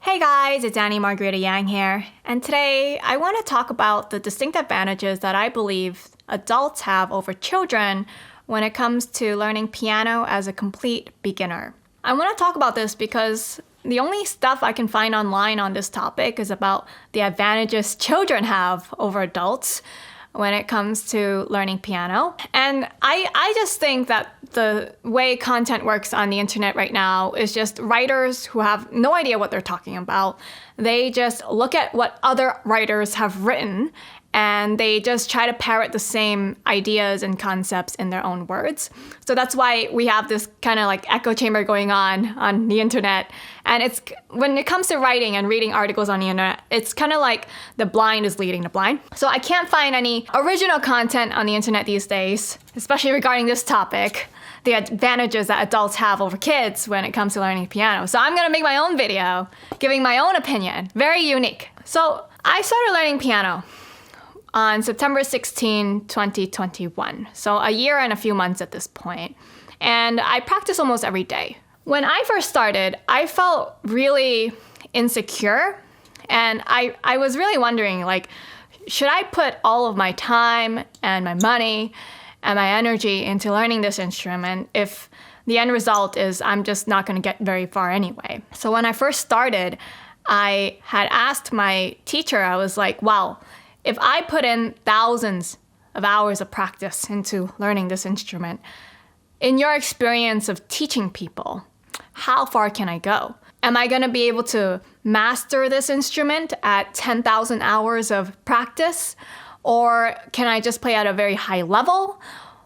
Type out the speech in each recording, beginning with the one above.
Hey guys, it's Annie Margarita Yang here, and today I want to talk about the distinct advantages that I believe adults have over children when it comes to learning piano as a complete beginner. I want to talk about this because the only stuff I can find online on this topic is about the advantages children have over adults when it comes to learning piano. And I just think that the way content works on the internet right now is just writers who have no idea what they're talking about. They just look at what other writers have written and they just try to parrot the same ideas and concepts in their own words. So that's why we have this kind of like echo chamber going on the internet. And it's when it comes to writing and reading articles on the internet, it's kind of like the blind is leading the blind. So I can't find any original content on the internet these days, especially regarding this topic, the advantages that adults have over kids when it comes to learning piano. So I'm gonna make my own video, giving my own opinion, very unique. So I started learning piano on September 16, 2021. So a year and a few months at this point. And I practice almost every day. When I first started, I felt really insecure. And I was really wondering, like, should I put all of my time and my money and my energy into learning this instrument if the end result is I'm just not going to get very far anyway? So when I first started, I had asked my teacher, I was like, wow, if I put in thousands of hours of practice into learning this instrument, in your experience of teaching people, how far can I go? Am I going to be able to master this instrument at 10,000 hours of practice? Or can I just play at a very high level?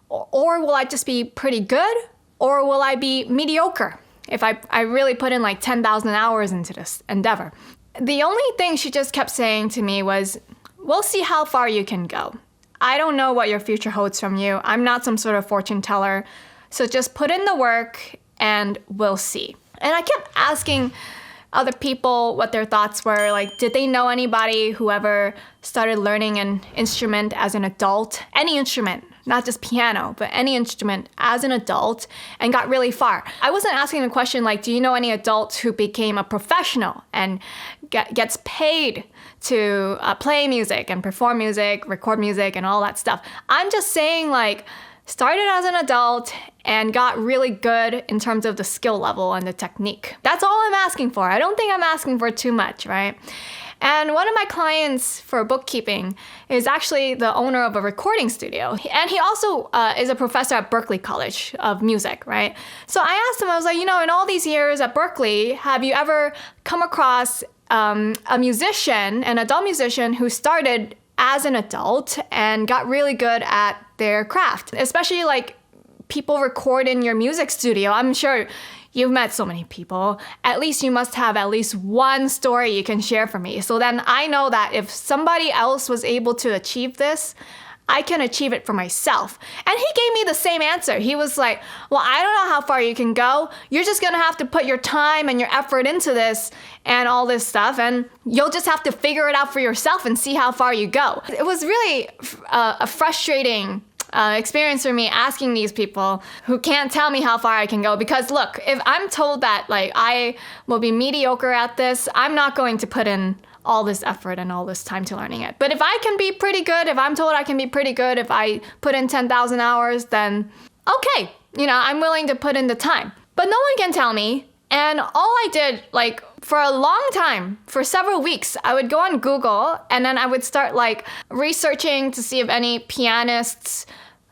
Or will I just be pretty good? Or will I be mediocre if I really put in like 10,000 hours into this endeavor? The only thing she just kept saying to me was, we'll see how far you can go. I don't know what your future holds from you. I'm not some sort of fortune teller. So just put in the work and we'll see. And I kept asking other people what their thoughts were. Like, did they know anybody who ever started learning an instrument as an adult? Any instrument, not just piano, but any instrument as an adult and got really far. I wasn't asking the question like, do you know any adults who became a professional and gets paid to play music and perform music, record music, and all that stuff? I'm just saying, like, started as an adult and got really good in terms of the skill level and the technique. That's all I'm asking for. I don't think I'm asking for too much, right? And one of my clients for bookkeeping is actually the owner of a recording studio. And he also is a professor at Berklee College of Music, right? So I asked him, I was like, in all these years at Berklee, have you ever come across a musician, an adult musician who started as an adult and got really good at their craft? Especially like people record in your music studio. I'm sure you've met so many people. At least you must have at least one story you can share for me. So then I know that if somebody else was able to achieve this, I can achieve it for myself. And he gave me the same answer. He was like, well, I don't know how far you can go. You're just gonna have to put your time and your effort into this and all this stuff, and you'll just have to figure it out for yourself and see how far you go. It was really a frustrating experience for me asking these people who can't tell me how far I can go, because look, if I'm told that like I will be mediocre at this, I'm not going to put in all this effort and all this time to learning it. But if I can be pretty good, if I'm told I can be pretty good, if I put in 10,000 hours, then okay, I'm willing to put in the time. But no one can tell me. And all I did, like, for a long time, for several weeks, I would go on Google and then I would start like researching to see if any pianists,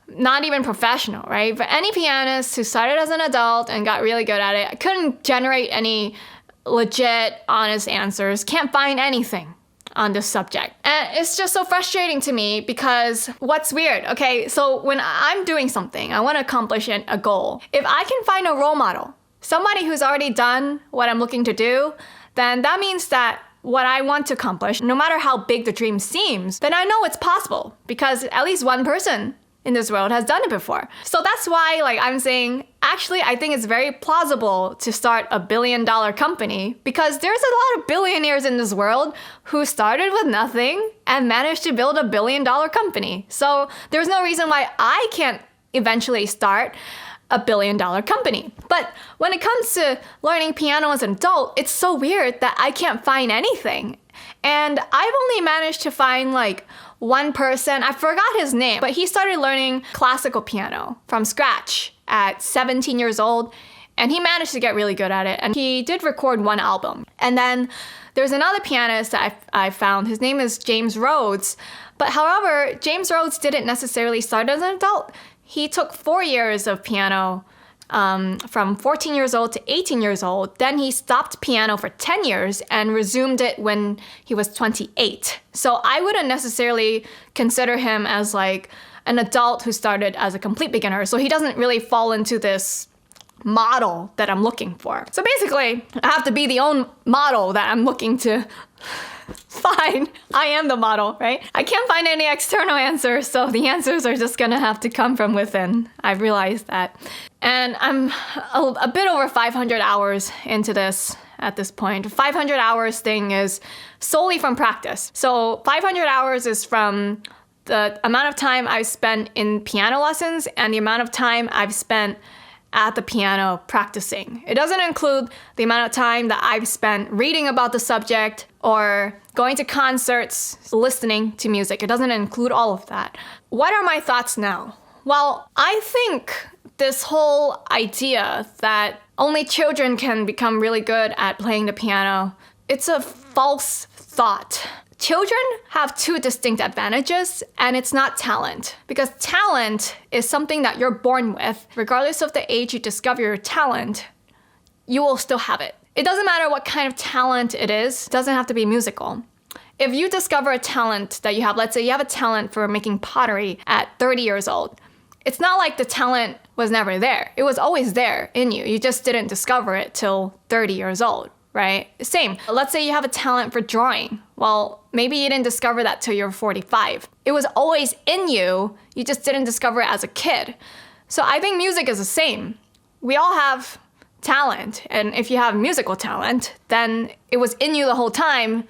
not even professional, right? But any pianists who started as an adult and got really good at it. I couldn't generate any legit, honest answers. Can't find anything on this subject. And it's just so frustrating to me because what's weird, okay? So when I'm doing something, I want to accomplish a goal. If I can find a role model, somebody who's already done what I'm looking to do, then that means that what I want to accomplish, no matter how big the dream seems, then I know it's possible because at least one person in this world has done it before. So that's why, like, I'm saying, actually, I think it's very plausible to start a billion-dollar company because there's a lot of billionaires in this world who started with nothing and managed to build a billion-dollar company. So there's no reason why I can't eventually start a billion-dollar company. But when it comes to learning piano as an adult, it's so weird that I can't find anything. And I've only managed to find like one person, I forgot his name, but he started learning classical piano from scratch at 17 years old. And he managed to get really good at it. And he did record one album. And then there's another pianist that I found. His name is James Rhodes. But however, James Rhodes didn't necessarily start as an adult. He took 4 years of piano from 14 years old to 18 years old. Then he stopped piano for 10 years and resumed it when he was 28. So I wouldn't necessarily consider him as like an adult who started as a complete beginner. So he doesn't really fall into this model that I'm looking for. So basically, I have to be the own model that I'm looking to find. I am the model, right? I can't find any external answers, so the answers are just gonna have to come from within. I've realized that. And I'm a bit over 500 hours into this at this point. 500 hours thing is solely from practice. So 500 hours is from the amount of time I've spent in piano lessons and the amount of time I've spent at the piano practicing. It doesn't include the amount of time that I've spent reading about the subject or going to concerts, listening to music. It doesn't include all of that. What are my thoughts now? Well, I think this whole idea that only children can become really good at playing the piano, it's a false thought. Children have two distinct advantages, and it's not talent. Because talent is something that you're born with. Regardless of the age you discover your talent, you will still have it. It doesn't matter what kind of talent it is. It doesn't have to be musical. If you discover a talent that you have, let's say you have a talent for making pottery at 30 years old, it's not like the talent was never there. It was always there in you. You just didn't discover it till 30 years old. Right? Same. Let's say you have a talent for drawing. Well, maybe you didn't discover that till you're 45. It was always in you. You just didn't discover it as a kid. So I think music is the same. We all have talent. And if you have musical talent, then it was in you the whole time.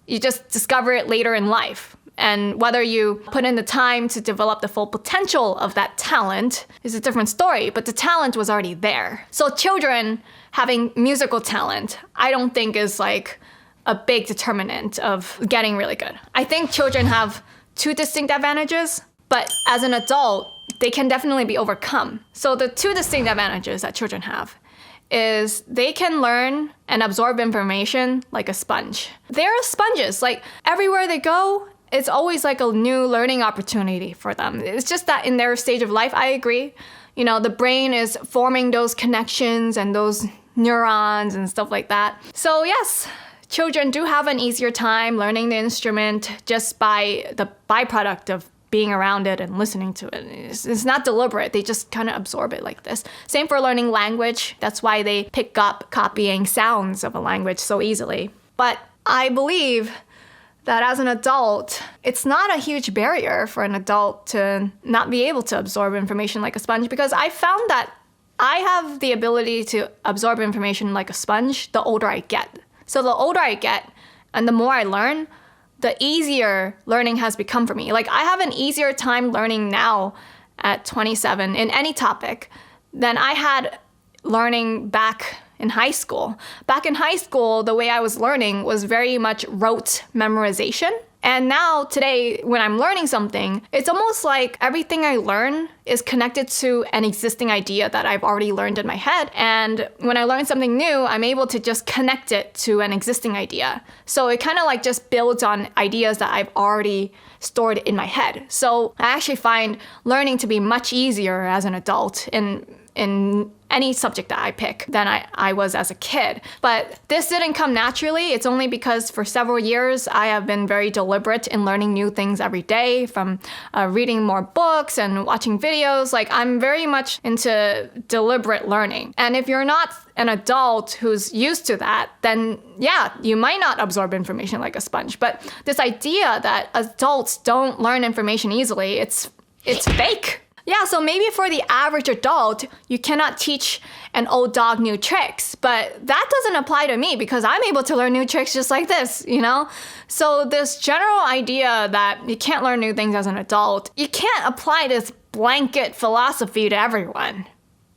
You just discover it later in life. And whether you put in the time to develop the full potential of that talent is a different story, but the talent was already there. So children having musical talent, I don't think is like a big determinant of getting really good. I think children have two distinct advantages, but as an adult, they can definitely be overcome. So the two distinct advantages that children have is they can learn and absorb information like a sponge. They're sponges, like everywhere they go, it's always like a new learning opportunity for them. It's just that in their stage of life, I agree. You know, the brain is forming those connections and those neurons and stuff like that. So yes, children do have an easier time learning the instrument just by the byproduct of being around it and listening to it. It's not deliberate. They just kind of absorb it like this. Same for learning language. That's why they pick up copying sounds of a language so easily. But I believe that as an adult, it's not a huge barrier for an adult to not be able to absorb information like a sponge, because I found that I have the ability to absorb information like a sponge the older I get. So the older I get and the more I learn, the easier learning has become for me. Like I have an easier time learning now at 27 in any topic than I had learning back in high school. Back in high school, the way I was learning was very much rote memorization. And now today, when I'm learning something, it's almost like everything I learn is connected to an existing idea that I've already learned in my head. And when I learn something new, I'm able to just connect it to an existing idea. So it kind of like just builds on ideas that I've already stored in my head. So I actually find learning to be much easier as an adult in any subject that I pick than I was as a kid. But this didn't come naturally. It's only because for several years, I have been very deliberate in learning new things every day, from reading more books and watching videos. Like I'm very much into deliberate learning. And if you're not an adult who's used to that, then yeah, you might not absorb information like a sponge. But this idea that adults don't learn information easily, it's fake. Yeah, so maybe for the average adult, you cannot teach an old dog new tricks, but that doesn't apply to me because I'm able to learn new tricks just like this, you know? So this general idea that you can't learn new things as an adult, you can't apply this blanket philosophy to everyone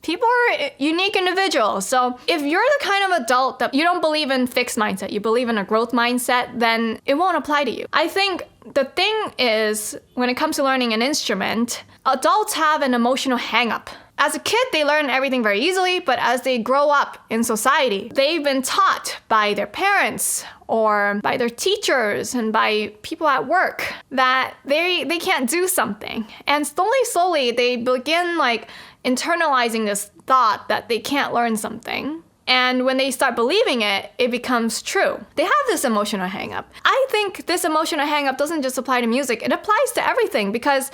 People are unique individuals. So if you're the kind of adult that you don't believe in fixed mindset, you believe in a growth mindset, then it won't apply to you. I think the thing is, when it comes to learning an instrument, adults have an emotional hang-up. As a kid, they learn everything very easily, but as they grow up in society, they've been taught by their parents or by their teachers and by people at work that they can't do something. And slowly, they begin internalizing this thought that they can't learn something. And when they start believing it, it becomes true. They have this emotional hang-up. I think this emotional hang-up doesn't just apply to music, it applies to everything, because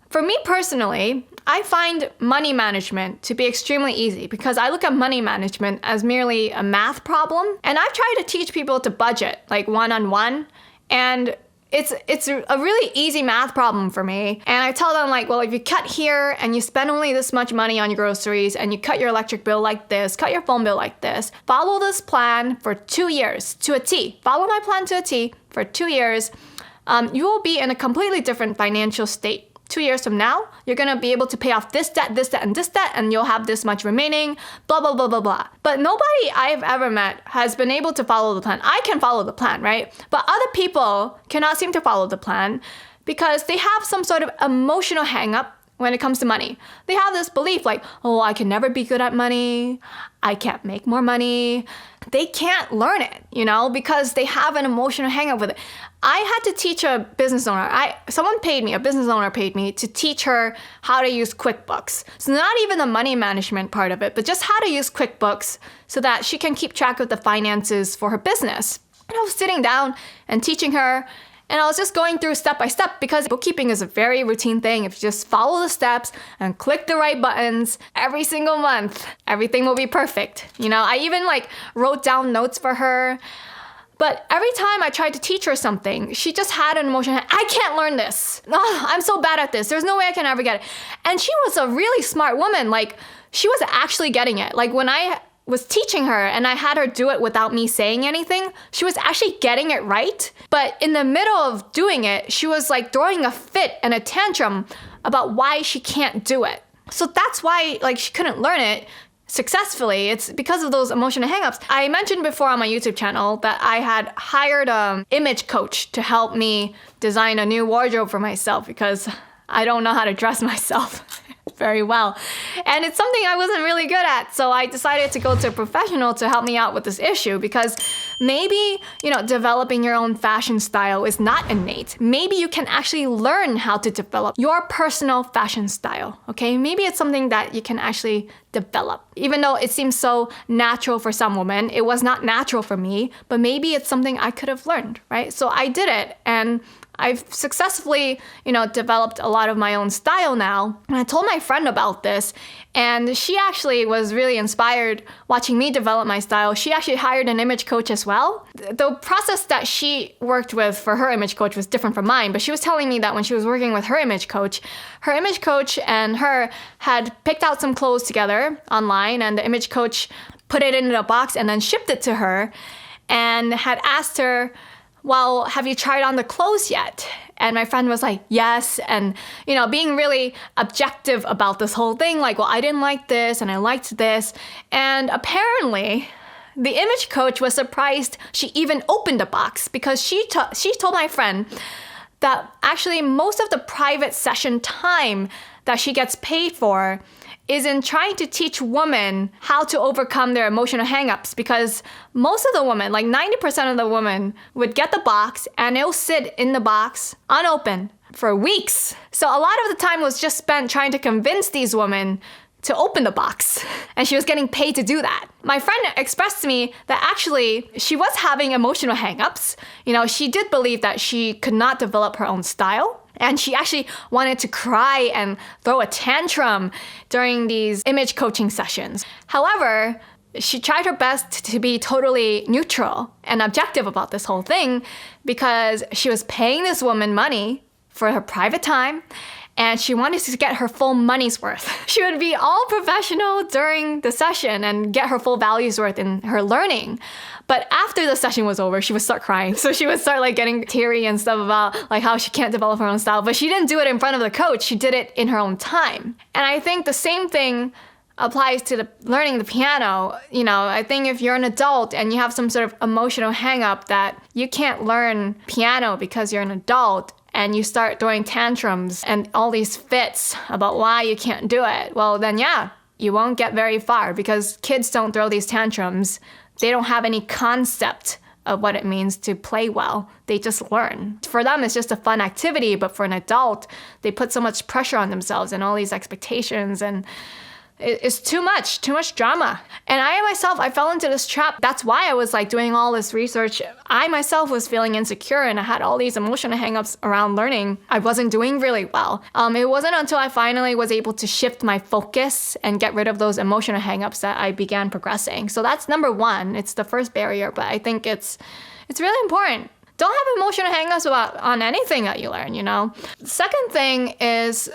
for me personally, I find money management to be extremely easy because I look at money management as merely a math problem. And I've tried to teach people to budget, one-on-one, and it's a really easy math problem for me. And I tell them well, if you cut here and you spend only this much money on your groceries and you cut your electric bill like this, cut your phone bill like this, follow this plan for 2 years to a T. Follow my plan to a T for 2 years. You will be in a completely different financial state. 2 years from now, you're going to be able to pay off this debt, and this debt, and you'll have this much remaining, blah, blah, blah, blah, blah. But nobody I've ever met has been able to follow the plan. I can follow the plan, right? But other people cannot seem to follow the plan because they have some sort of emotional hang-up when it comes to money. They have this belief I can never be good at money. I can't make more money. They can't learn it, because they have an emotional hang-up with it. I had to teach a business owner. A business owner paid me to teach her how to use QuickBooks. So not even the money management part of it, but just how to use QuickBooks so that she can keep track of the finances for her business. And I was sitting down and teaching her, and I was just going through step by step because bookkeeping is a very routine thing. If you just follow the steps and click the right buttons every single month, everything will be perfect. I even wrote down notes for her. But every time I tried to teach her something, she just had an emotion. I can't learn this. Oh, I'm so bad at this. There's no way I can ever get it. And she was a really smart woman. She was actually getting it. When I was teaching her and I had her do it without me saying anything, she was actually getting it right. But in the middle of doing it, she was throwing a fit and a tantrum about why she can't do it. So that's why she couldn't learn it successfully. It's because of those emotional hangups. I mentioned before on my YouTube channel that I had hired an image coach to help me design a new wardrobe for myself because I don't know how to dress myself very well. And it's something I wasn't really good at. So I decided to go to a professional to help me out with this issue because maybe, developing your own fashion style is not innate. Maybe you can actually learn how to develop your personal fashion style, okay? Maybe it's something that you can actually develop. Even though it seems so natural for some women, it was not natural for me, but maybe it's something I could have learned, right? So I did it, and I've successfully, developed a lot of my own style now. And I told my friend about this, and she actually was really inspired watching me develop my style. She actually hired an image coach as well. The process that she worked with for her image coach was different from mine, but she was telling me that when she was working with her image coach and her had picked out some clothes together online, and the image coach put it in a box and then shipped it to her and had asked her, well, have you tried on the clothes yet? And my friend was like, yes. And, being really objective about this whole thing, well, I didn't like this and I liked this. And apparently, the image coach was surprised she even opened the box because she told my friend that actually most of the private session time that she gets paid for is in trying to teach women how to overcome their emotional hangups, because most of the women, 90% of the women, would get the box and it'll sit in the box unopened for weeks. So a lot of the time was just spent trying to convince these women to open the box, and she was getting paid to do that. My friend expressed to me that actually she was having emotional hangups. She did believe that she could not develop her own style. And she actually wanted to cry and throw a tantrum during these image coaching sessions. However, she tried her best to be totally neutral and objective about this whole thing because she was paying this woman money for her private time, and she wanted to get her full money's worth. She would be all professional during the session and get her full value's worth in her learning. But after the session was over, she would start crying. So she would start getting teary and stuff about how she can't develop her own style. But she didn't do it in front of the coach. She did it in her own time. And I think the same thing applies to learning the piano. I think if you're an adult and you have some sort of emotional hang-up that you can't learn piano because you're an adult, and you start throwing tantrums and all these fits about why you can't do it, well, then you won't get very far, because kids don't throw these tantrums. They don't have any concept of what it means to play well. They just learn. For them, it's just a fun activity, but for an adult, they put so much pressure on themselves and all these expectations, and it's too much drama. And I fell into this trap. That's why I was doing all this research. I myself was feeling insecure, and I had all these emotional hangups around learning. I wasn't doing really well. It wasn't until I finally was able to shift my focus and get rid of those emotional hangups that I began progressing. So that's number one. It's the first barrier, but I think it's really important. Don't have emotional hangups on anything that you learn, The second thing is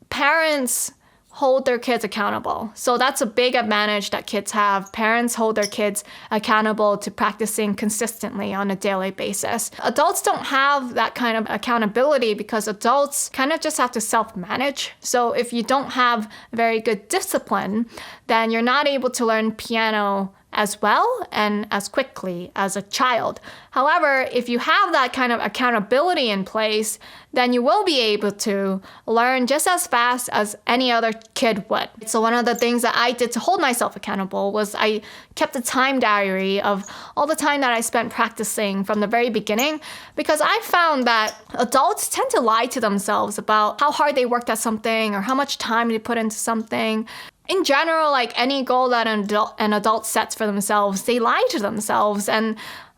parents hold their kids accountable. So that's a big advantage that kids have. Parents hold their kids accountable to practicing consistently on a daily basis. Adults don't have that kind of accountability because adults kind of just have to self-manage. So if you don't have very good discipline, then you're not able to learn piano as well and as quickly as a child. However, if you have that kind of accountability in place, then you will be able to learn just as fast as any other kid would. So one of the things that I did to hold myself accountable was I kept a time diary of all the time that I spent practicing from the very beginning, because I found that adults tend to lie to themselves about how hard they worked at something or how much time they put into something. In general, any goal that an adult sets for themselves, they lie to themselves and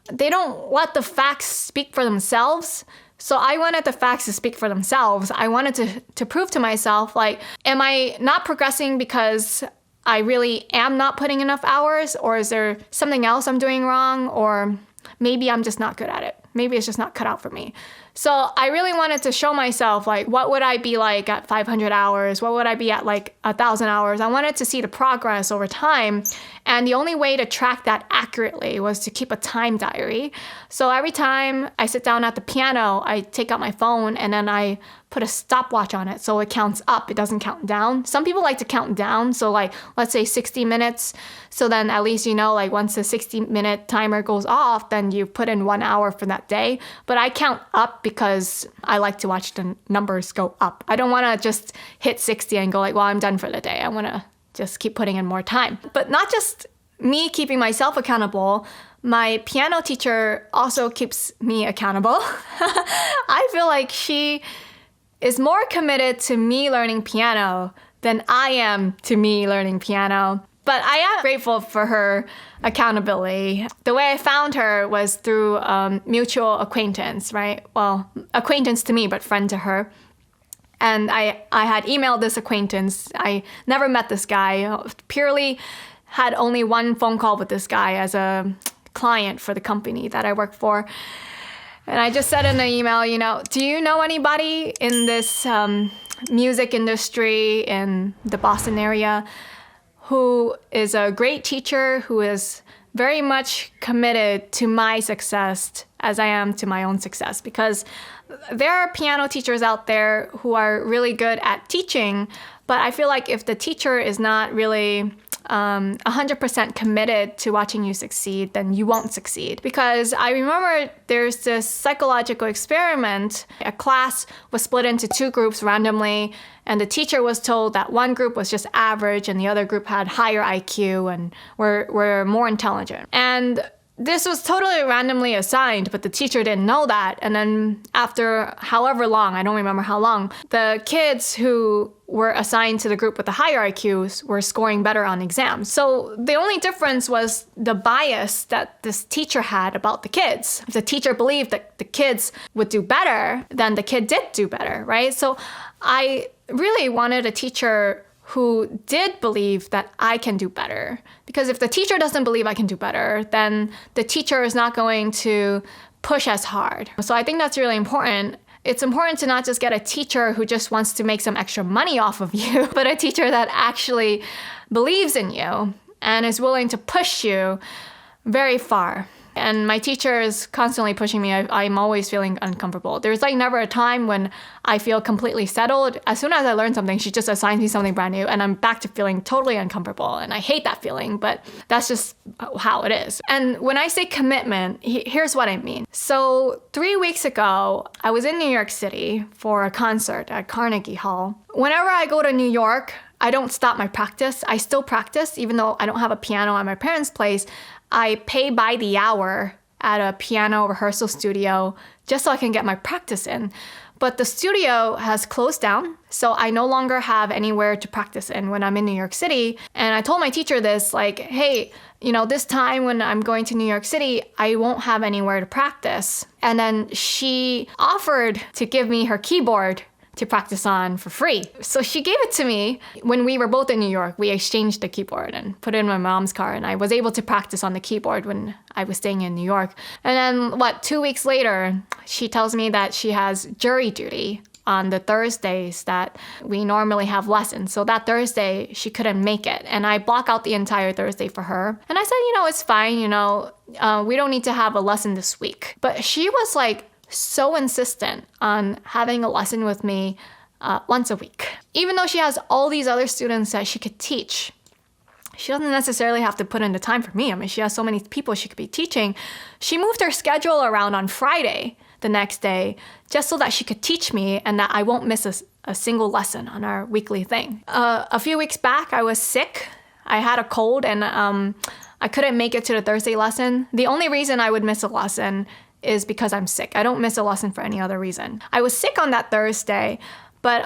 they don't let the facts speak for themselves. So I wanted the facts to speak for themselves. I wanted to prove to myself, am I not progressing because I really am not putting enough hours, or is there something else I'm doing wrong, or maybe I'm just not good at it. Maybe it's just not cut out for me. So I really wanted to show myself, what would I be like at 500 hours? What would I be at 1,000 hours? I wanted to see the progress over time. And the only way to track that accurately was to keep a time diary. So every time I sit down at the piano, I take out my phone and then I put a stopwatch on it so it counts up. It doesn't count down. Some people like to count down. So let's say 60 minutes. So then at least once the 60-minute timer goes off, then you put in 1 hour for that day. But I count up because I like to watch the numbers go up. I don't want to just hit 60 and go I'm done for the day. I want to just keep putting in more time. But not just me keeping myself accountable, my piano teacher also keeps me accountable. I feel like she is more committed to me learning piano than I am to me learning piano. But I am grateful for her accountability. The way I found her was through mutual acquaintance, right? Well, acquaintance to me, but friend to her. And I had emailed this acquaintance. I never met this guy, purely had only one phone call with this guy as a client for the company that I work for. And I just said in the email, do you know anybody in this music industry in the Boston area who is a great teacher, who is very much committed to my success as I am to my own success? Because there are piano teachers out there who are really good at teaching, but I feel like if the teacher is not really 100% committed to watching you succeed, then you won't succeed. Because I remember there's this psychological experiment. A class was split into two groups randomly, and the teacher was told that one group was just average and the other group had higher IQ and were more intelligent. And this was totally randomly assigned, but the teacher didn't know that. And then after however long, I don't remember how long, the kids who were assigned to the group with the higher IQs were scoring better on exams. So the only difference was the bias that this teacher had about the kids. If the teacher believed that the kids would do better, then the kid did do better, right? So I really wanted a teacher who did believe that I can do better. Because if the teacher doesn't believe I can do better, then the teacher is not going to push as hard. So I think that's really important. It's important to not just get a teacher who just wants to make some extra money off of you, but a teacher that actually believes in you and is willing to push you very far. And my teacher is constantly pushing me. I'm always feeling uncomfortable. There's like never a time when I feel completely settled. As soon as I learn something, she just assigns me something brand new and I'm back to feeling totally uncomfortable. And I hate that feeling, but that's just how it is. And when I say commitment, here's what I mean. So 3 weeks ago, I was in New York City for a concert at Carnegie Hall. Whenever I go to New York, I don't stop my practice. I still practice, even though I don't have a piano at my parents' place. I pay by the hour at a piano rehearsal studio just so I can get my practice in. But the studio has closed down, so I no longer have anywhere to practice in when I'm in New York City. And I told my teacher this, like, hey, this time when I'm going to New York City, I won't have anywhere to practice. And then she offered to give me her keyboard to practice on for free. So she gave it to me when we were both in New York. We exchanged the keyboard and put it in my mom's car, and I was able to practice on the keyboard when I was staying in New York. And then 2 weeks later, she tells me that she has jury duty on the Thursdays that we normally have lessons. So that Thursday, she couldn't make it. And I block out the entire Thursday for her. And I said, it's fine, we don't need to have a lesson this week. But she was like, so insistent on having a lesson with me once a week. Even though she has all these other students that she could teach, she doesn't necessarily have to put in the time for me. I mean, she has so many people she could be teaching. She moved her schedule around on Friday, the next day, just so that she could teach me and that I won't miss a single lesson on our weekly thing. A few weeks back, I was sick. I had a cold and I couldn't make it to the Thursday lesson. The only reason I would miss a lesson is because I'm sick. I don't miss a lesson for any other reason. I was sick on that Thursday, but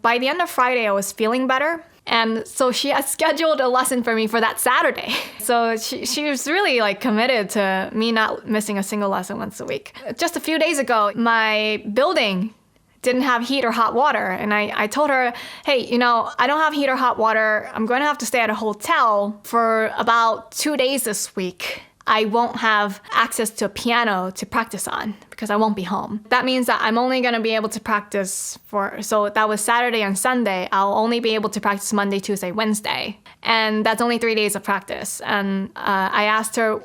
by the end of Friday, I was feeling better. And so she had scheduled a lesson for me for that Saturday. So she was really like committed to me not missing a single lesson once a week. Just a few days ago, my building didn't have heat or hot water. And I told her, hey, I don't have heat or hot water. I'm going to have to stay at a hotel for about 2 days this week. I won't have access to a piano to practice on because I won't be home. That means that I'm only going to be able to practice so that was Saturday and Sunday. I'll only be able to practice Monday, Tuesday, Wednesday. And that's only 3 days of practice. And I asked her,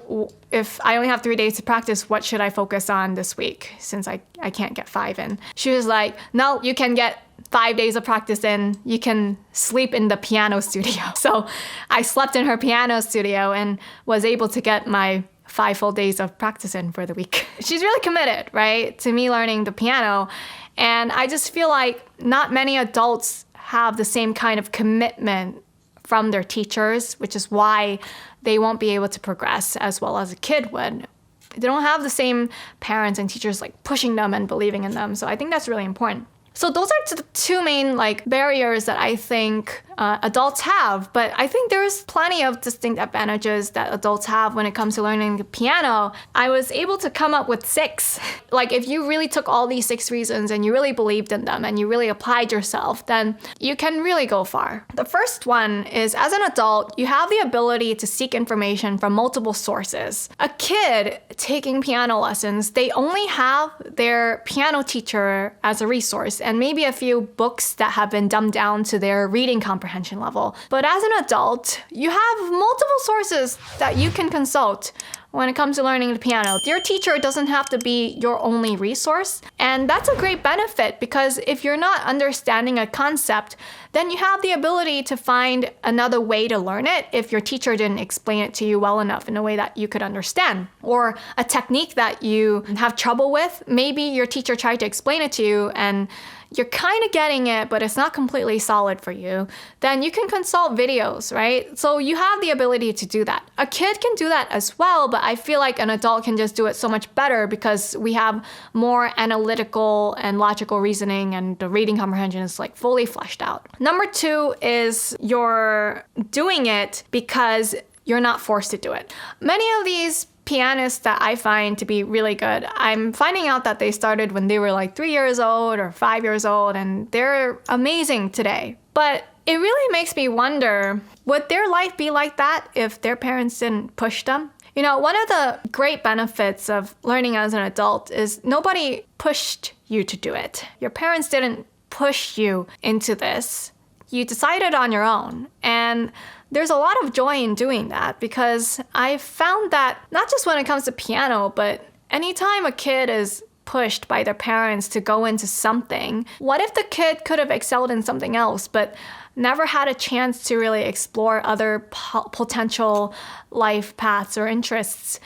if I only have 3 days to practice, what should I focus on this week since I can't get 5 in? She was like, no, you can get 5 days of practice in, you can sleep in the piano studio. So I slept in her piano studio and was able to get my 5 full days of practice in for the week. She's really committed, right, to me learning the piano. And I just feel like not many adults have the same kind of commitment from their teachers, which is why they won't be able to progress as well as a kid would. They don't have the same parents and teachers like pushing them and believing in them. So I think that's really important. So those are the two main barriers that I think adults have. But I think there's plenty of distinct advantages that adults have when it comes to learning the piano. I was able to come up with 6. If you really took all these 6 reasons and you really believed in them and you really applied yourself, then you can really go far. The first one is, as an adult, you have the ability to seek information from multiple sources. A kid taking piano lessons, they only have their piano teacher as a resource and maybe a few books that have been dumbed down to their reading comprehension level. But as an adult, you have multiple sources that you can consult when it comes to learning the piano. Your teacher doesn't have to be your only resource. And that's a great benefit because if you're not understanding a concept, then you have the ability to find another way to learn it if your teacher didn't explain it to you well enough in a way that you could understand. Or a technique that you have trouble with, maybe your teacher tried to explain it to you and you're kind of getting it, but it's not completely solid for you, then you can consult videos, right? So you have the ability to do that. A kid can do that as well, but I feel like an adult can just do it so much better because we have more analytical and logical reasoning and the reading comprehension is fully fleshed out. Number 2 is you're doing it because you're not forced to do it. Many of these pianists that I find to be really good, I'm finding out that they started when they were 3 years old or 5 years old, and they're amazing today. But it really makes me wonder, would their life be like that if their parents didn't push them? One of the great benefits of learning as an adult is nobody pushed you to do it. Your parents didn't push you into this. You decided on your own. And there's a lot of joy in doing that because I found that not just when it comes to piano, but anytime a kid is pushed by their parents to go into something, what if the kid could have excelled in something else, but never had a chance to really explore other potential life paths or interests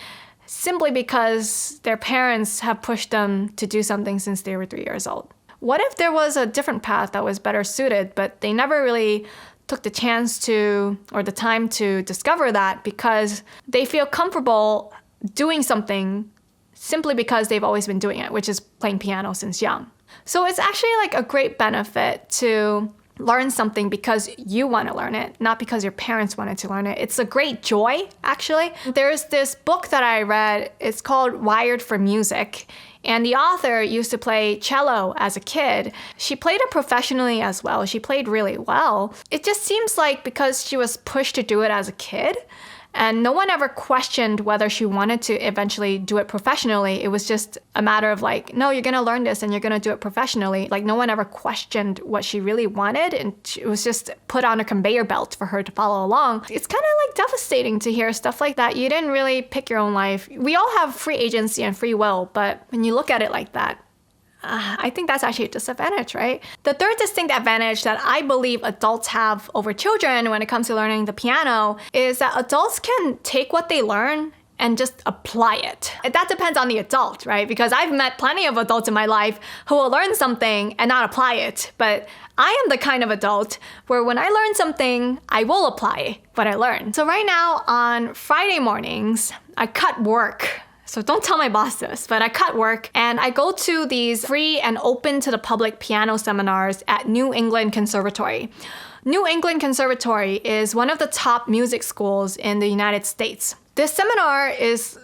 simply because their parents have pushed them to do something since they were 3 years old? What if there was a different path that was better suited, but they never really took the chance to or the time to discover that because they feel comfortable doing something simply because they've always been doing it, which is playing piano since young. So it's actually like a great benefit to learn something because you want to learn it, not because your parents wanted to learn it. It's a great joy, actually. There's this book that I read. It's called Wired for Music. And the author used to play cello as a kid. She played it professionally as well. She played really well. It just seems like because she was pushed to do it as a kid, and no one ever questioned whether she wanted to eventually do it professionally. It was just a matter of like, no, you're going to learn this and you're going to do it professionally. Like no one ever questioned what she really wanted. And it was just put on a conveyor belt for her to follow along. It's kind of like devastating to hear stuff like that. You didn't really pick your own life. We all have free agency and free will. But when you look at it like that, I think that's actually a disadvantage, right? The third distinct advantage that I believe adults have over children when it comes to learning the piano is that adults can take what they learn and just apply it. That depends on the adult, right? Because I've met plenty of adults in my life who will learn something and not apply it. But I am the kind of adult where when I learn something, I will apply what I learned. So right now on Friday mornings, I cut work. So don't tell my boss this, but I cut work and I go to these free and open to the public piano seminars at New England Conservatory. New England Conservatory is one of the top music schools in the United States. This seminar is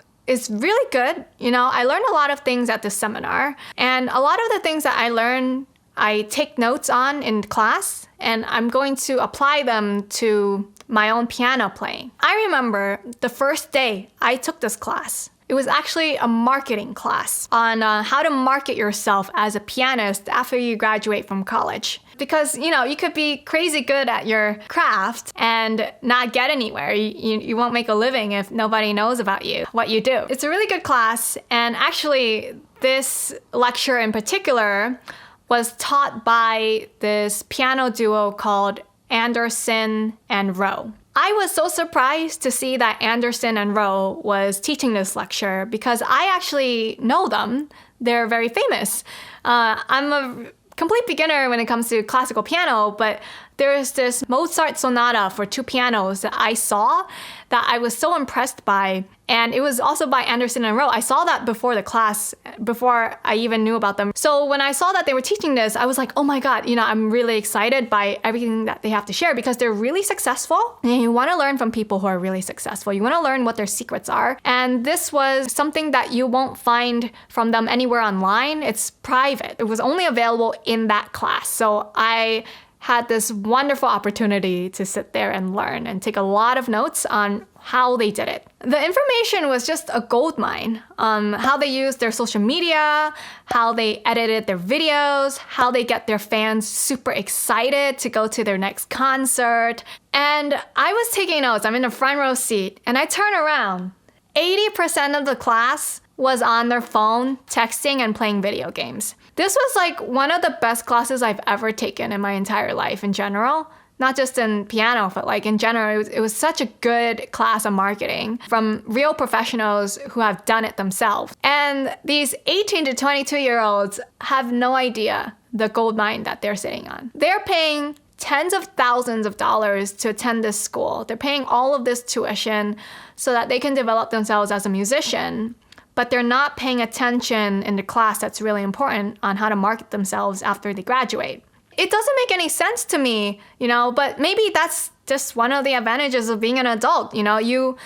really good. You know, I learned a lot of things at this seminar, and a lot of the things that I learn, I take notes on in class, and I'm going to apply them to my own piano playing. I remember the first day I took this class. It was actually a marketing class on how to market yourself as a pianist after you graduate from college. Because, you know, you could be crazy good at your craft and not get anywhere. You won't make a living if nobody knows about you, what you do. It's a really good class. And actually, this lecture in particular was taught by this piano duo called Anderson and Rowe. I was so surprised to see that Anderson and Rowe was teaching this lecture because I actually know them. They're very famous. I'm a complete beginner when it comes to classical piano, but there's this Mozart sonata for two pianos that I saw that I was so impressed by. And it was also by Anderson and Rowe. I saw that before the class, before I even knew about them. So when I saw that they were teaching this, I was like, oh my God, you know, I'm really excited by everything that they have to share because they're really successful. And you want to learn from people who are really successful. You want to learn what their secrets are. And this was something that you won't find from them anywhere online. It's private. It was only available in that class. So I had this wonderful opportunity to sit there and learn and take a lot of notes on how they did it. The information was just a goldmine. How they used their social media, how they edited their videos, how they get their fans super excited to go to their next concert. And I was taking notes. I'm in the front row seat and I turn around. 80% of the class was on their phone, texting and playing video games. This was like one of the best classes I've ever taken in my entire life in general. Not just in piano, but like in general, it was such a good class on marketing from real professionals who have done it themselves. And these 18 to 22-year-olds have no idea the gold mine that they're sitting on. They're paying tens of thousands of dollars to attend this school. They're paying all of this tuition so that they can develop themselves as a musician. But they're not paying attention in the class that's really important on how to market themselves after they graduate. It doesn't make any sense to me, you know, but maybe that's just one of the advantages of being an adult. You know, you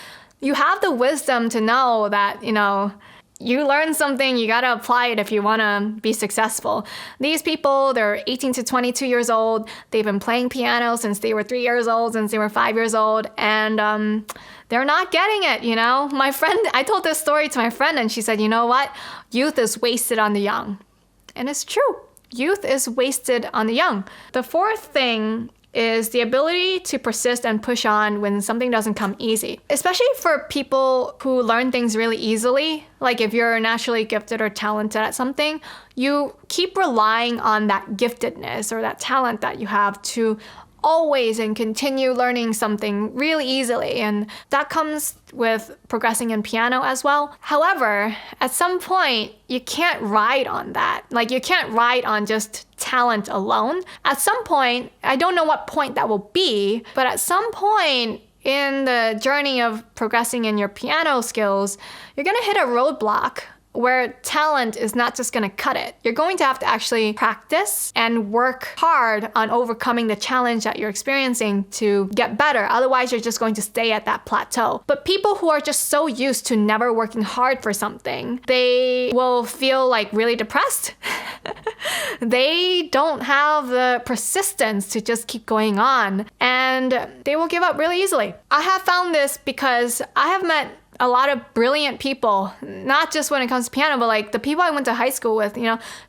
have the wisdom to know that, you know, you learn something, you got to apply it if you want to be successful. These people, they're 18 to 22 years old. They've been playing piano since they were 3 years old, since they were 5 years old. And they're not getting it, you know. My friend, I told this story to my friend and she said, you know what? Youth is wasted on the young. And it's true. Youth is wasted on the young. The fourth thing is the ability to persist and push on when something doesn't come easy. Especially for people who learn things really easily, like if you're naturally gifted or talented at something, you keep relying on that giftedness or that talent that you have to always and continue learning something really easily. And that comes with progressing in piano as well. However, at some point, you can't ride on that. Like you can't ride on just talent alone. At some point, I don't know what point that will be, but at some point in the journey of progressing in your piano skills, you're gonna hit a roadblock where talent is not just going to cut it. You're going to have to actually practice and work hard on overcoming the challenge that you're experiencing to get better. Otherwise, you're just going to stay at that plateau. But people who are just so used to never working hard for something, they will feel like really depressed. They don't have the persistence to just keep going on, and they will give up really easily. I have found this because I have met a lot of brilliant people, not just when it comes to piano, but like the people I went to high school with,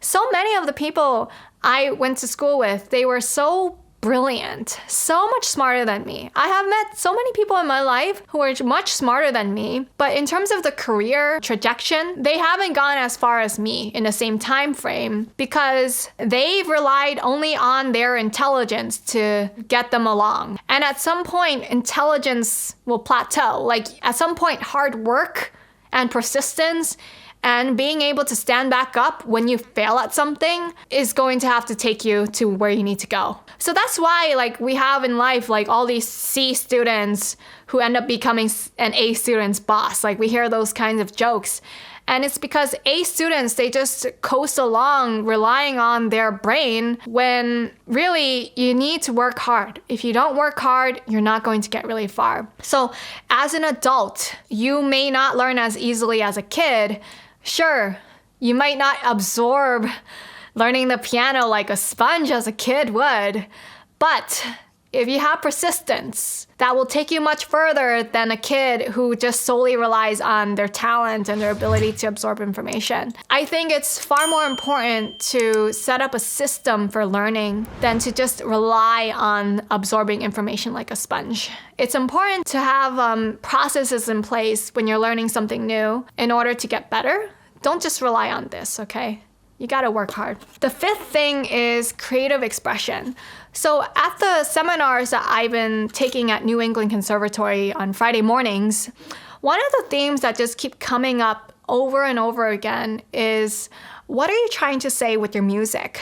so many of the people I went to school with, they were so brilliant, so much smarter than me. I have met so many people in my life who are much smarter than me, but in terms of the career trajectory, they haven't gone as far as me in the same time frame because they've relied only on their intelligence to get them along. And at some point, intelligence will plateau. Like at some point, hard work and persistence and being able to stand back up when you fail at something is going to have to take you to where you need to go. So that's why we have in life all these C students who end up becoming an A student's boss. We hear those kinds of jokes. And it's because A students, they just coast along relying on their brain when really you need to work hard. If you don't work hard, you're not going to get really far. So as an adult, you may not learn as easily as a kid. Sure, you might not absorb learning the piano like a sponge as a kid would, but if you have persistence, that will take you much further than a kid who just solely relies on their talent and their ability to absorb information. I think it's far more important to set up a system for learning than to just rely on absorbing information like a sponge. It's important to have processes in place when you're learning something new in order to get better. Don't just rely on this, okay? You gotta work hard. The fifth thing is creative expression. So at the seminars that I've been taking at New England Conservatory on Friday mornings, one of the themes that just keep coming up over and over again is, what are you trying to say with your music?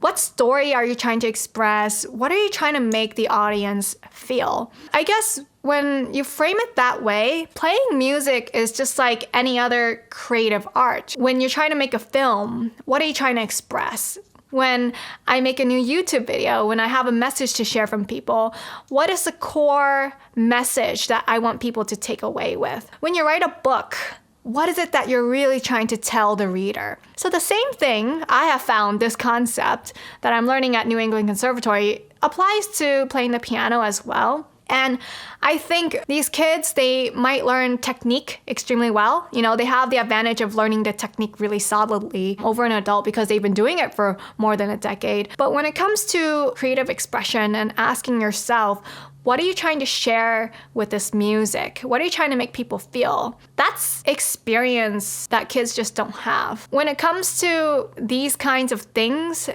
What story are you trying to express? What are you trying to make the audience feel? I guess when you frame it that way, playing music is just like any other creative art. When you're trying to make a film, what are you trying to express? When I make a new YouTube video, when I have a message to share from people, what is the core message that I want people to take away with? When you write a book, what is it that you're really trying to tell the reader? So the same thing, I have found this concept that I'm learning at New England Conservatory applies to playing the piano as well. And I think these kids, they might learn technique extremely well. They have the advantage of learning the technique really solidly over an adult because they've been doing it for more than a decade. But when it comes to creative expression and asking yourself, what are you trying to share with this music? What are you trying to make people feel? That's experience that kids just don't have. When it comes to these kinds of things,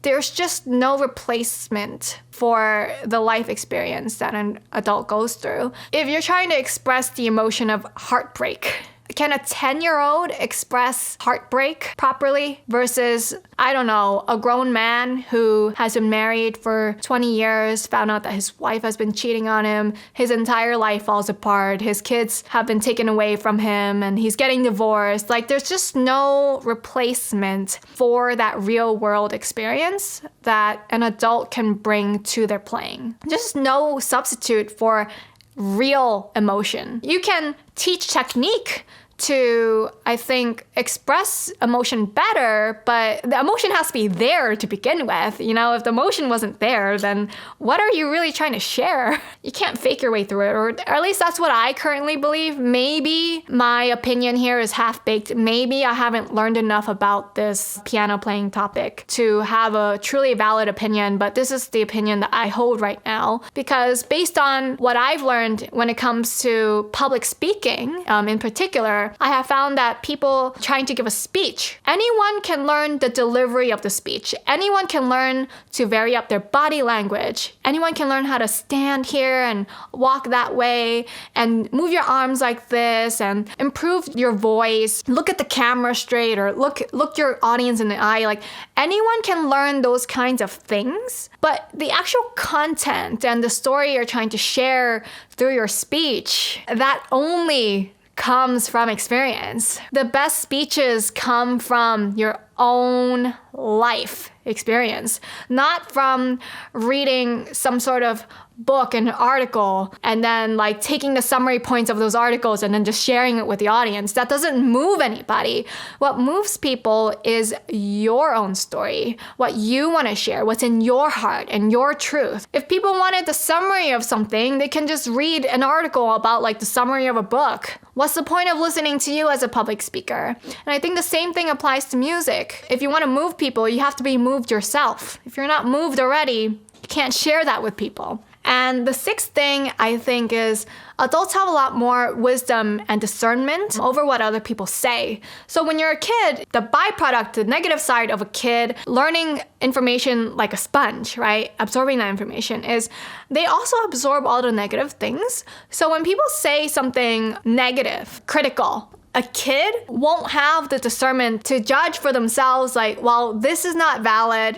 there's just no replacement for the life experience that an adult goes through. If you're trying to express the emotion of heartbreak, can a 10-year-old express heartbreak properly versus, a grown man who has been married for 20 years, found out that his wife has been cheating on him, his entire life falls apart, his kids have been taken away from him, and he's getting divorced. There's just no replacement for that real world experience that an adult can bring to their playing. Just no substitute for real emotion. You can teach technique to, I think, express emotion better, but the emotion has to be there to begin with. If the emotion wasn't there, then what are you really trying to share? You can't fake your way through it, or at least that's what I currently believe. Maybe my opinion here is half-baked. Maybe I haven't learned enough about this piano playing topic to have a truly valid opinion, but this is the opinion that I hold right now, because based on what I've learned when it comes to public speaking, in particular, I have found that people trying to give a speech, anyone can learn the delivery of the speech. Anyone can learn to vary up their body language. Anyone can learn how to stand here and walk that way and move your arms like this and improve your voice, look at the camera straight, or look your audience in the eye. Like, anyone can learn those kinds of things, but the actual content and the story you're trying to share through your speech, that only comes from experience. The best speeches come from your own life experience, not from reading some sort of book and article and then taking the summary points of those articles and then just sharing it with the audience. That doesn't move anybody. What moves people is your own story, what you want to share, what's in your heart and your truth. If people wanted the summary of something, they can just read an article about the summary of a book. What's the point of listening to you as a public speaker? And I think the same thing applies to music. If you want to move people, you have to be moved yourself. If you're not moved already, you can't share that with people. And the sixth thing I think is adults have a lot more wisdom and discernment over what other people say. So when you're a kid, the byproduct, the negative side of a kid learning information like a sponge, right? Absorbing that information is they also absorb all the negative things. So when people say something negative, critical, a kid won't have the discernment to judge for themselves, well, this is not valid.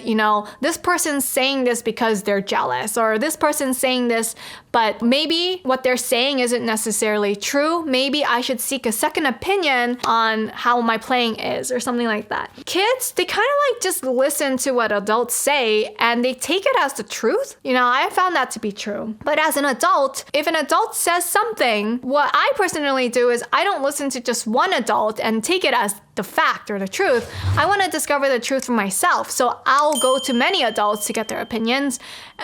This person's saying this because they're jealous, or this person's saying this, but maybe what they're saying isn't necessarily true. Maybe I should seek a second opinion on how my playing is, or something like that. Kids, they kind of just listen to what adults say and they take it as the truth. I found that to be true. But as an adult, if an adult says something, what I personally do is I don't listen to just one adult and take it as the fact or the truth. I want to discover the truth for myself. So I'll go to many adults to get their opinions.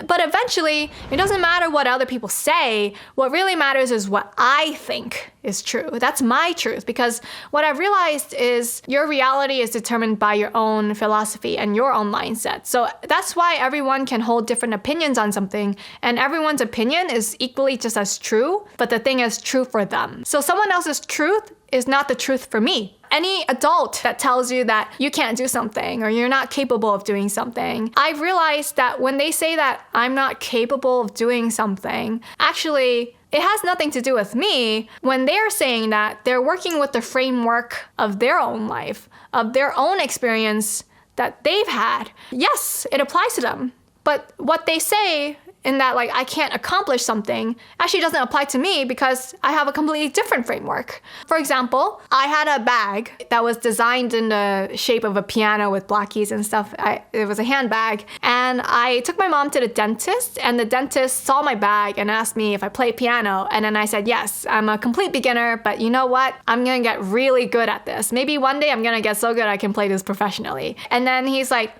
But eventually, it doesn't matter what other people say. What really matters is what I think is true. That's my truth, because what I've realized is your reality is determined by your own philosophy and your own mindset. So that's why everyone can hold different opinions on something, and everyone's opinion is equally just as true, but the thing is true for them. So someone else's truth is not the truth for me. Any adult that tells you that you can't do something or you're not capable of doing something, I've realized that when they say that I'm not capable of doing something, actually, it has nothing to do with me. When they're saying that, they're working with the framework of their own life, of their own experience that they've had. Yes, it applies to them. But what they say in that I can't accomplish something actually doesn't apply to me, because I have a completely different framework. For example, I had a bag that was designed in the shape of a piano with black keys and stuff. It was a handbag. And I took my mom to the dentist, and the dentist saw my bag and asked me if I play piano. And then I said, yes, I'm a complete beginner, but you know what? I'm going to get really good at this. Maybe one day I'm going to get so good I can play this professionally. And then he's like,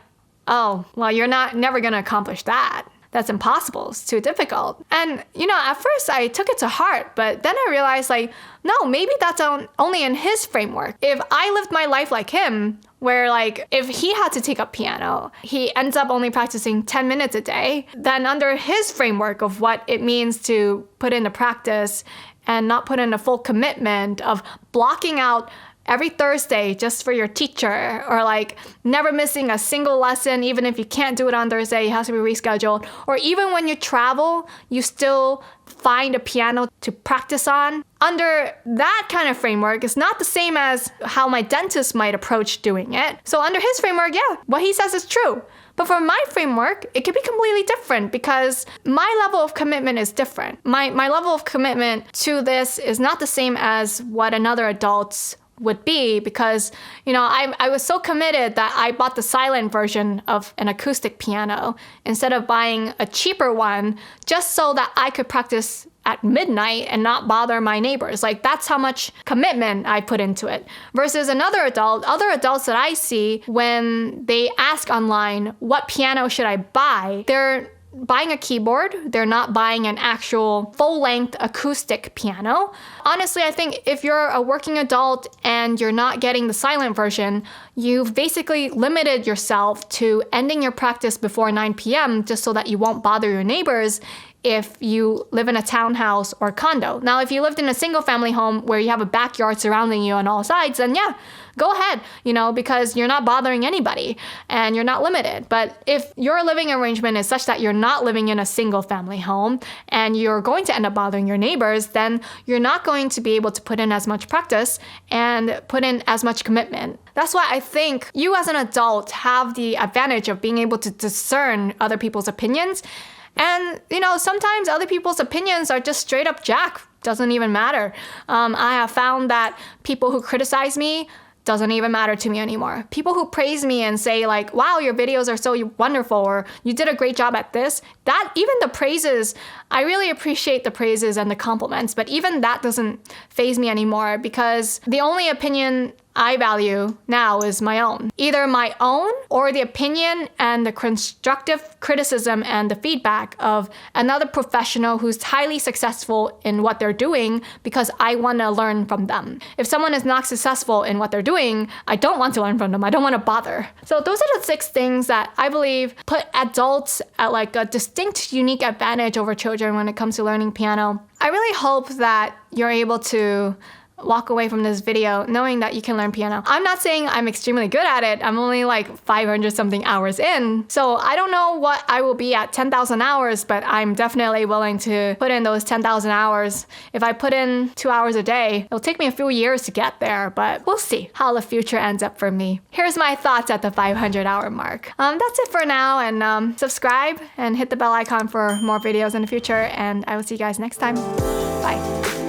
oh, well, you're never going to accomplish that. That's impossible. It's too difficult. And, at first I took it to heart, but then I realized no, maybe that's only in his framework. If I lived my life like him, where if he had to take up piano, he ends up only practicing 10 minutes a day, then under his framework of what it means to put into practice and not put in a full commitment of blocking out every Thursday just for your teacher, or never missing a single lesson, even if you can't do it on Thursday, it has to be rescheduled. Or even when you travel, you still find a piano to practice on. Under that kind of framework, it's not the same as how my dentist might approach doing it. So under his framework, yeah, what he says is true. But for my framework, it could be completely different, because my level of commitment is different. My level of commitment to this is not the same as what another adult's would be, because I was so committed that I bought the silent version of an acoustic piano instead of buying a cheaper one, just so that I could practice at midnight and not bother my neighbors. Like, that's how much commitment I put into it. Versus other adults that I see, when they ask online, what piano should I buy? They're buying a keyboard. They're not buying an actual full-length acoustic piano. Honestly, I think if you're a working adult and you're not getting the silent version, you've basically limited yourself to ending your practice before 9 p.m. just so that you won't bother your neighbors if you live in a townhouse or condo. Now, if you lived in a single family home where you have a backyard surrounding you on all sides, then yeah, go ahead, because you're not bothering anybody and you're not limited. But if your living arrangement is such that you're not living in a single family home and you're going to end up bothering your neighbors, then you're not going to be able to put in as much practice and put in as much commitment. That's why I think you as an adult have the advantage of being able to discern other people's opinions. And, sometimes other people's opinions are just straight up jack. Doesn't even matter. I have found that people who criticize me doesn't even matter to me anymore. People who praise me and say like, wow, your videos are so wonderful, or you did a great job at this, that even the praises, I really appreciate the praises and the compliments, but even that doesn't faze me anymore, because the only opinion I value now is my own. Either my own or the opinion and the constructive criticism and the feedback of another professional who's highly successful in what they're doing, because I want to learn from them. If someone is not successful in what they're doing, I don't want to learn from them. I don't want to bother. So those are the 6 things that I believe put adults at like a distinct, unique advantage over children when it comes to learning piano. I really hope that you're able to walk away from this video knowing that you can learn piano. I'm not saying I'm extremely good at it. I'm only like 500 something hours in. So I don't know what I will be at 10,000 hours, but I'm definitely willing to put in those 10,000 hours. If I put in 2 hours a day, it'll take me a few years to get there, but we'll see how the future ends up for me. Here's my thoughts at the 500 hour mark. That's it for now, and subscribe and hit the bell icon for more videos in the future, and I will see you guys next time. Bye.